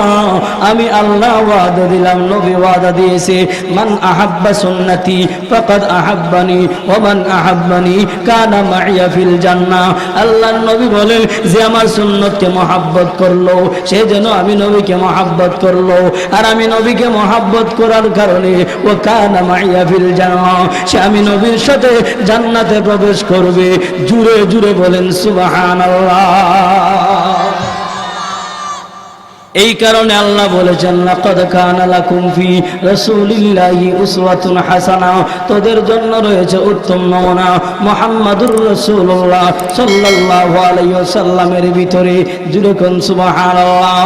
আমি আল্লাহ ওয়াদা দিলাম। নবী ওয়াদা দিয়েছে, মান আহাব্বা সুন্নতি ফাকাদ আহাব্বানি ওয়া মান আহাব্বানি কানা মাইয়া ফিল জান্নাহ। আল্লাহ নবী বলেন, যে আমার সুন্নতকে মহব্বত করলো, সে যেন আমি নবীকে মহব্বত করলো, আর আমি নবীকে মহব্বত করার কারণে ও কানা মাইয়া ফিল জান্নাহ, সে আমি নবীর সাথে জান্নাতে প্রবেশ করবে। জুড়ে জুড়ে বলেন সুবহানাল্লাহ। এই কারণে আল্লাহ বলেছেন, লাকাদ কানা লাকুম ফি রাসূলিল্লাহি উসওয়াতুন হাসানাহ, তোদের জন্য রয়েছে উত্তম নমুনা মুহাম্মাদুর রাসূলুল্লাহ সাল্লাল্লাহু আলাইহি ওয়াসাল্লামের ভিতরে। জুড়ে কোন সুবহানাল্লাহ।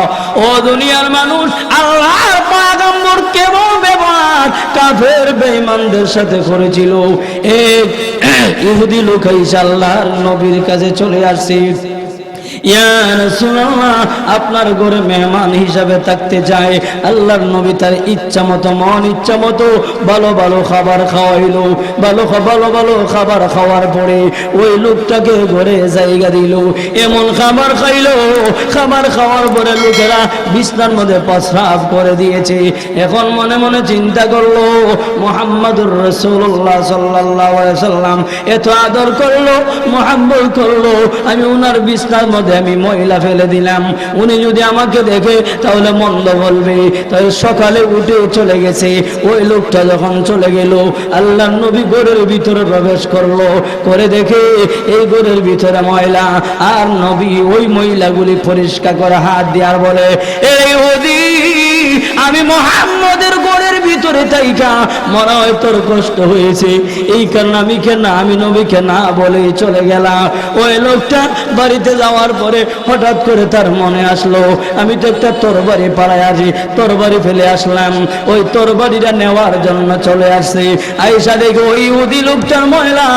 ও দুনিয়ার মানুষ, আল্লাহর পয়গম্বর কেমন ব্যবহার কাফের বেঈমানদের সাথে করেছিল। এক ইহুদি লোক আল্লাহর নবীর কাছে চলে আসছে, ইয়া রাসূলুল্লাহ, আপনার ঘরে মেহমান হিসাবে থাকতে চায়। আল্লাহর নবী তার ইচ্ছা মতো, মন ইচ্ছা মতো ভালো ভালো খাবার খাওয়াইলো। ভালো ভালো খাবার খাওয়ার পরে ওই লোকটাকে ঘরে জায়গা দিল। এমন খাবার খাইলো, খাবার খাওয়ার পরে লোকেরা বিছনার মধ্যে প্রস্রাব করে দিয়েছে। এখন মনে মনে চিন্তা করলো, মুহাম্মাদুর রাসূলুল্লাহ সাল্লাল্লাহু আলাইহি ওয়াসাল্লাম এত আদর করলো, মুহাব্বত করলো, আমি ওনার বিছনার মধ্যে আমি ময়লা ফেলে দিলাম। উনি যদি আমাকে দেখে তাহলে মন্দ বলবে। তাই সকালে উঠে চলে গেছে। ওই লোকটা যখন চলে গেল, আল্লাহর নবী ঘরের ভিতরে প্রবেশ করলো, করে দেখে এই ঘরের ভিতরে ময়লা। আর নবী ওই ময়লাগুলি পরিষ্কার করে হাত দিয়ে আর বলে, এই ইহুদি, আমি মুহাম্মদের ঘরের ভিতরে তাইকা মনে হয় তোর কষ্ট হয়েছে, এই কারণে আমি নবীকে না বলে চলে গেলাম। ওই লোকটা বাড়িতে যাওয়ার পরে হঠাৎ করে তার মনে আসলো, আমি তো একটা তরবারি পাড়ায় আছি, তরবারি ফেলে আসলাম। ওই তরবারিটা নেওয়ার জন্য চলে আসছে। আয়েশা দেখে ওই ইহুদি লোকটার ময়লা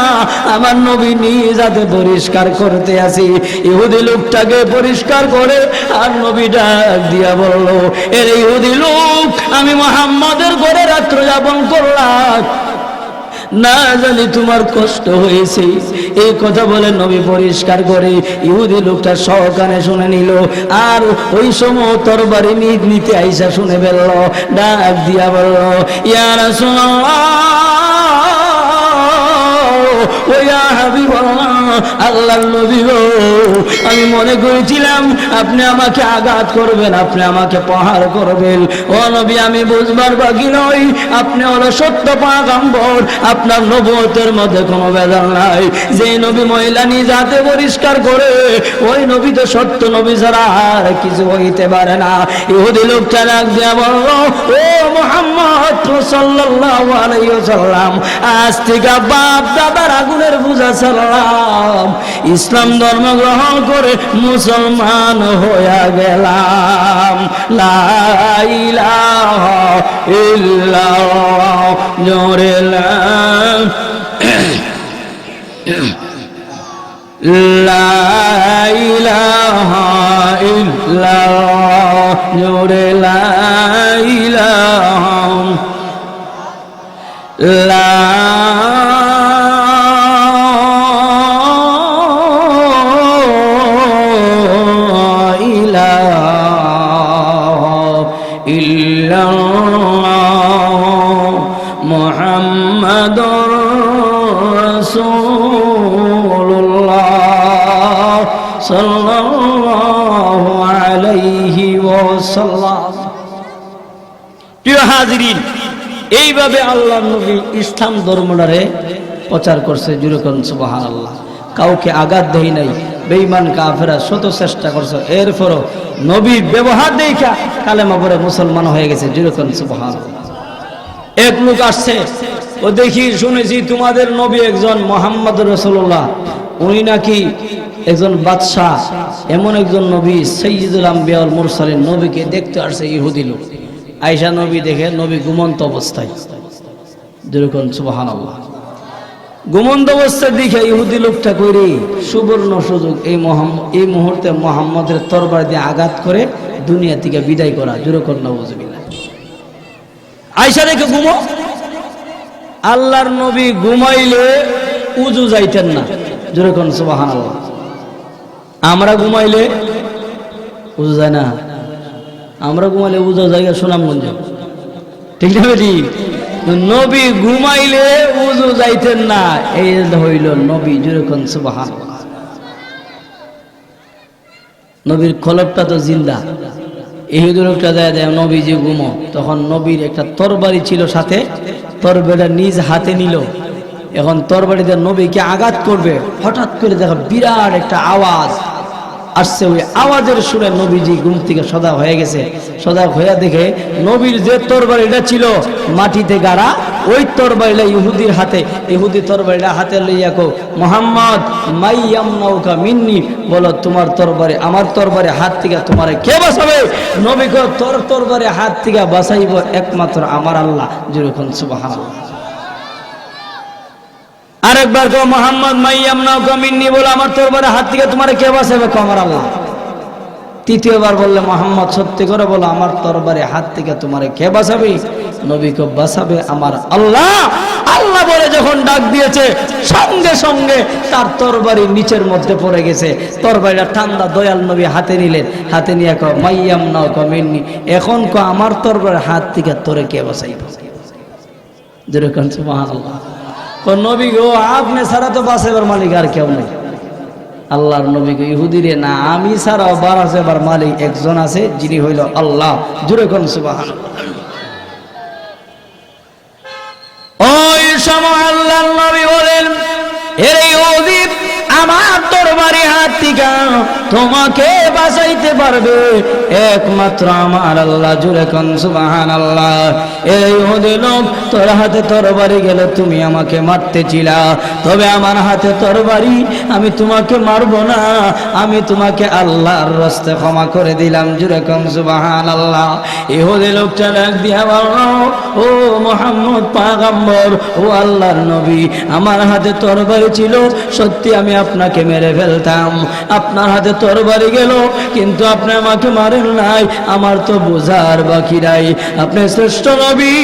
আমার নবী নিজ হাতে পরিষ্কার করতে আসি। ইহুদি লোকটাকে পরিষ্কার করে আর নবী ডাক দিয়া বললো, এর ইহুদি লোক, আমি মুহাম্মদের ঘরে রাত্র যাপন করলাম, না জানি তোমার কষ্ট হয়েছে। এই কথা বলে নবী পরিষ্কার করে ইহুদি লোকটা সহকারে শুনে নিল। আর ওই সময় তরবারি নিতে আইসা শুনে ফেলল, ডাক দিয়া বলল, ইয়া রাসূলুল্লাহ, ও ইয়া হাবিবাল্লাহ, আল্লাহর নবী গো, আমি মনে করেছিলাম আপনি আমাকে আঘাত করবেন, আপনি আমাকে প্রহার করবেন। ও নবী, আমি বুঝবার বাকি নই, আপনি হলো সত্য পয়গম্বর, আপনার নবুয়তের মধ্যে কোনো ভেজাল নাই। যে নবী মহিলা নিজ হাতে পরিষ্কার করে, ওই নবী তো সত্য নবী ছাড়া আর কিছু হইতে পারে না। ইহুদি লোকটা ডাক দিয়া বলল, ও মুহাম্মদ সাল্লাল্লাহু আলাইহি ওয়াসাল্লাম, আজ থেকে বাপ দাদার আগুনের পূজা ছাড়লাম, ইসলাম ধর্ম গ্রহণ করে মুসলমান হয়ে গেলাম। লা ইলাহা ইল্লাল্লাহ, জোরে লা ইলাহা ইল্লাল্লাহ, জোরে লা ইলাহা লা মুহাম্মাদুর রাসূলুল্লাহ সাল্লাল্লাহু আলাইহি ওয়াসাল্লাম। প্রিয় হাজিরিন, এইভাবে আল্লাহর নবী ইসলাম ধর্মটারে প্রচার করছে। জুরে কোন সুবহানাল্লাহ। কাউকে আঘাত দেই নাই, বেঈমান কাফেররা শত চেষ্টা করছে, এরপরও নবীর ব্যবহার দেখা কালেমা পড়ে মুসলমান হয়ে গেছে। জুরে কোন সুবহানাল্লাহ। এক লোক আসছে, ও দেখি শুনেছি তোমাদের নবী একজন মুহাম্মদ রাসূলুল্লাহ, উনি নাকি একজন বাদশাহ, এমন একজন নবী সাইয়্যিদুল আম্বিয়া ওয়াল মুরসালিন, নবীকে দেখতে আসছে ইহুদি লোক। আয়েশা নবী দেখে নবী ঘুমন্ত অবস্থায়। যেরকম সুবহানাল্লাহ, ঘুমন্ত অবস্থায় দেখে ইহুদি লোকটা কইরে সুবর্ণ সুযোগ, এই মুহূর্তে মুহাম্মদের তরবারি দিয়ে আঘাত করে দুনিয়া থেকে বিদায় করা। যেরকম নাউজুবিল্লাহ। আয়েশা দেখে ঘুমো। আল্লাহর নবী ঘুমাইলে উজু যাইতেন না। যেরকম সুবহানাল্লাহ। আমরা ঘুমাইলে উজু যায় না, আমরা ঘুমাইলে উজু জায়গা সুনামগঞ্জ, ঠিক না বেটি? নবী ঘুমাইলে উজু যাইতেন না, এই হইল নবী। যেরকম সুবহানাল্লাহ। নবীর খলকটা তো জিন্দা। এই লোকটা যায় দেয় নবী যে ঘুমো, তখন নবীর একটা তরবারি ছিল সাথে, তরবারিটা নিজ হাতে নিল। এখন তরবারিতে নবীকে আঘাত করবে, হঠাৎ করে দেখা বিরাট একটা আওয়াজ আসছে। ওই আওয়াজের সুরে নবীজি ঘুম থেকে সজাগ হয়ে গেছে। সজাগ হয়ে দেখে নবীর যে তরবারিটা ছিল মাটিতে গাড়া, ওই তরবারিটা ইহুদির হাতে। ইহুদি তরবারিটা হাতে লইয়া কো, মুহাম্মদ মাইয়ামনাউকা মিন্নি, বলো তোমার তরবারি আমার তরবারি হাত থেকে তোমারে কে বাঁচাবে? নবী কো, তোর তরবারি হাত থেকে বাঁচাইব একমাত্র আমার আল্লাহ। যেরকম সুবহানাল্লাহ। আরেকবার কো, মুহাম্মদ মাইয়ামনাউকা মিন্নি, বলো আমার তরবারি হাত থেকে তোমারে কে বাঁচাবে? কো, আমার আল্লাহ। তৃতীয়বার বললে, মুহাম্মদ সত্যি করে বলো আমার তরবারি হাত থেকে তোমারে কে বাঁচাবে? নবী কো, বাঁচাবে আমার আল্লাহ। আল্লাহ বলে যখন ডাক দিয়েছে, সঙ্গে সঙ্গে তার তরবারি নিচের মধ্যে পড়ে গেছে। তরবারিটা ঠান্ডা দয়াল নবী হাতে নিলেন। হাতে নিয়ে কো, মাইয়ামনাউকা মিন্নি, এখন কো আমার তরবারি হাত থেকে তোরে কে বাঁচাইবে? যেরকম সুবহানাল্লাহ। নবী গো, আপনি ছাড়া তো বাঁচাবার মালিক আর কেউ নেই। আল্লাহর নবী গো, ইহুদিরে না, আমি ছাড়াও বাঁচাবার মালিক একজন আছে, যিনি হইল আল্লাহ। জুরে কোন সুবহানাল্লাহ। ওই সময় আল্লাহর নবী বলেন, এর ইহুদি, আমার তরবারি হাত থেকে তোমাকে বাঁচাইতে পারবে একমাত্র আমার আল্লাহ। জুরে কোন সুবহানাল্লাহ। এই ইহুদি লোক, তোর হাতে তরবারি গেলে তুমি আমাকে মারতেছিলা, তবে আমার হাতে তরবারি, আমি তোমাকে মারবো না, আমি তোমাকে আল্লাহর রাস্তায় ক্ষমা করে দিলাম। জুরে কোন সুবহানাল্লাহ। ইহুদি লোকটা ডাক দিয়া বলল, ও মুহাম্মদ পয়গম্বর, ও আল্লাহর নবী, আমার হাতে তরবারি ছিল, সত্যি আমি আপনাকে মেরে ফেলতাম। আপনার হাতে তরবারি গেল, কিন্তু আপনি আমাকে মারেন নাই, আমার তো বোঝার বাকি নাই। আপনি শ্রেষ্ঠ নবী।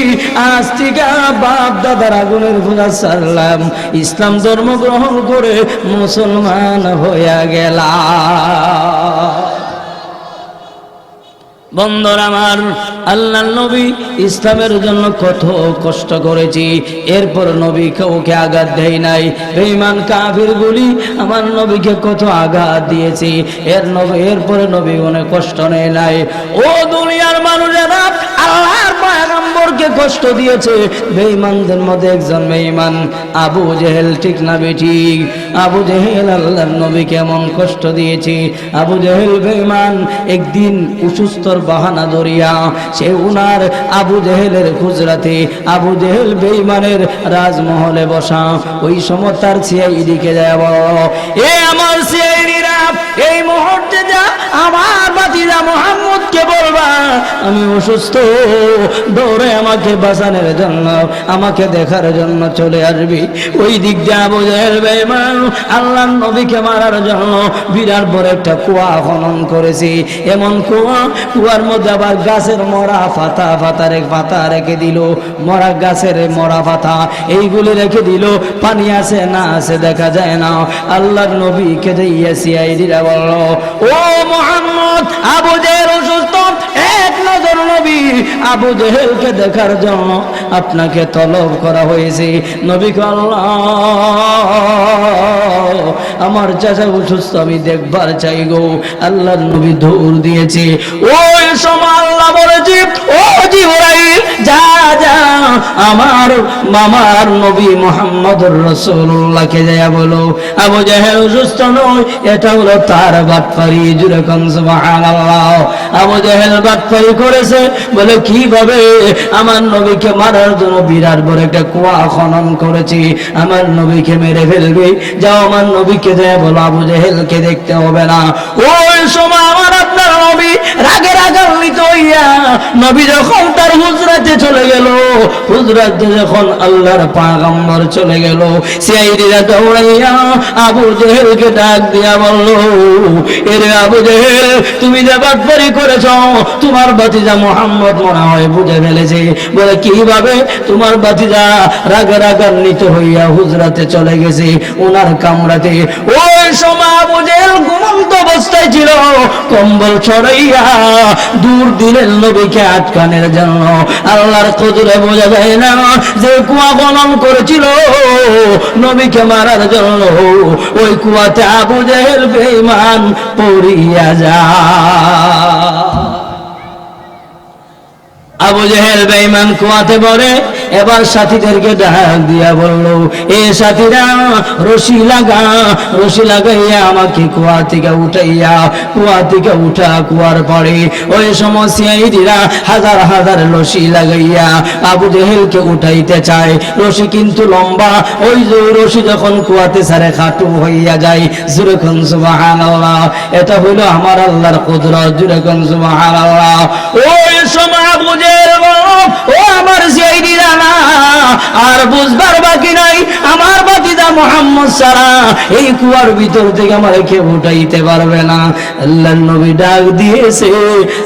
আজ থেকে বাপ দাদার আগুনের বোঝা ছাড়লাম, ইসলাম ধর্ম গ্রহণ করে মুসলমান হইয়া গেলাম। বন্ধুরা আমার, আল্লাহর নবী ইসলামের জন্য কত কষ্ট করেছি, এরপর নবী কাউকে আঘাত দেয় নাই। বেঈমান কাফিরগুলি আমার নবীকে কত আঘাত দিয়েছে, এরপরে নবী অনেক কষ্ট নেয় নাই। ও দুনিয়ার মানুষেরা, আল্লাহর পয়গম্বরকে কষ্ট দিয়েছে বেঈমানদের মধ্যে একজন বেঈমান আবু জেহেল, ঠিক না বেঠিক? আবু জেহেল আল্লাহর নবীকে এমন কষ্ট দিয়েছে। আবু জেহেল বেঈমান একদিন অসুস্থর বাহানা ধরিয়া সে উনার আবু জেহেলের গুজরাতে, আবু জেহেল বেঈমানের রাজমহলে বসা। ওই সময় তার সিআইডিকে যায়, এ আমার সিআইডিরা, এই মুহূর্তে যা আমার ভাতিজা মুহাম্মদকে বলবা আমি অসুস্থ, দৌড়ে আমাকে বাঁচানোর জন্য, আমাকে দেখার জন্য চলে আসবি। ওই দিক দিয়ে আবু জেহেল বেঈমান আল্লাহর নবীকে মারার জন্য বিরাট বড় একটা কুয়া খনন করেছে। এমন কুয়ার মধ্যে আবার গাছের মরা পাতা রেখে দিল, মরা গাছের মরা পাতা এইগুলি রেখে দিল। পানি আছে না আছে দেখা যায় না। আল্লাহর নবীকে দিয়ে সিআইডিরা বলল, ও মুহাম্মদ, আবু জেহেল অসুস্থ, এক নজর নবী আবু জেহেলকে দেখার জন্য আপনাকে তলব করা হয়েছে। নবী কো, আল্লাহ, আমার চাচা অসুস্থ, আমি দেখবার চাই গো। আল্লাহর নবী দৌড় দিয়েছে। ওই সময় আল্লাহ বলেছে, ও জিবরাইল, আমার মামার নবী মুহাম্মদুর রাসূলুল্লাহকে যায় বলো আবু জাহেল সুস্থ নয়, এটা হলো তার বাটপারি। জুরে কোন সুবহানাল্লাহ। আবু জাহেল বাটপারি করেছে বলে কিভাবে আমার নবীকে মারার জন্য বিরাট বড় একটা কুয়া খনন করেছি, আমার নবীকে মেরে ফেলবে। যাও আমার নবীকে যায় বলো আবু জাহেলকে দেখতে হবে না। ওই সময় আমার আপনার নবী রাগে রাগান্বিত হইয়া নবী যখন তার হুজরাতে চলে গেল, হুজরাতে যখন আল্লাহর পয়গম্বর চলে গেল, সিআইডিরা দৌড়াইয়া আবু জাহেলকে ডাক দিয়া বলল, এরে আবু জাহেল, তুমি যে বাটপারি করেছ তোমার ভাতিজা মুহাম্মদ মনে হয় বুঝে ফেলেছে। বলে কিভাবে? তোমার ভাতিজা রাগে রাগান্বিত হইয়া হুজরাতে চলে গেছে ওনার কামরাতে। ওই সময় আবু জাহেল ঘুমন্ত অবস্থায় ছিল, কম্বল ছড়াইয়া দূর দিলেন নবীকে আটকানোর জন্য। আল্লাহর কদরে বোঝা যায় না যে কুয়া খনন করেছিল নবীকে মারার জন্য, ওই কুয়াতে আবু জাহেল বেঈমান পড়িয়া যায়। আবু জাহেল বেঈমান কুয়াতে পড়ে। এবার সাথীদেরকে ডাক দিয়া বলল, এ সাথীরা রশি লাগা, রশি লাগাইয়া আমাকে কুয়া থেকে উঠাইয়া, কুয়া থেকে উঠা কুয়ার পরে ওই সময় সিআইডিরা হাজার হাজার রশি লাগাইয়া আবু জাহেলকে উঠাইতে চায়। রশি কিন্তু লম্বা, ওই যে রশি যখন কুয়াতে সারে খাটু হইয়া যায়। জোরে কোন সুবহানাল্লাহ। এটা হইল আমার আল্লাহর কুদরত। জোরে কোন সুবহানাল্লাহ। ওই সময় আবু জাহেল ও আমার সিআইডিরা না আর বুঝবার বাকি নাই, আমার ভাতিজা মুহাম্মদ সারা এই কুয়ার ভিতর থেকে আমার কেউ উঠাইতে পারবে না। আল্লাহর নবী ডাক দিয়েছে,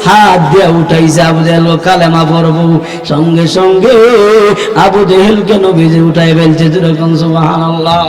হাত দিয়ে উঠাইছে। আবু জাহেল কালেমা পড়বো, সঙ্গে সঙ্গে আবু জাহেলকে নবী যে উঠাই ফেলছে। যেরকম সুবহানাল্লাহ।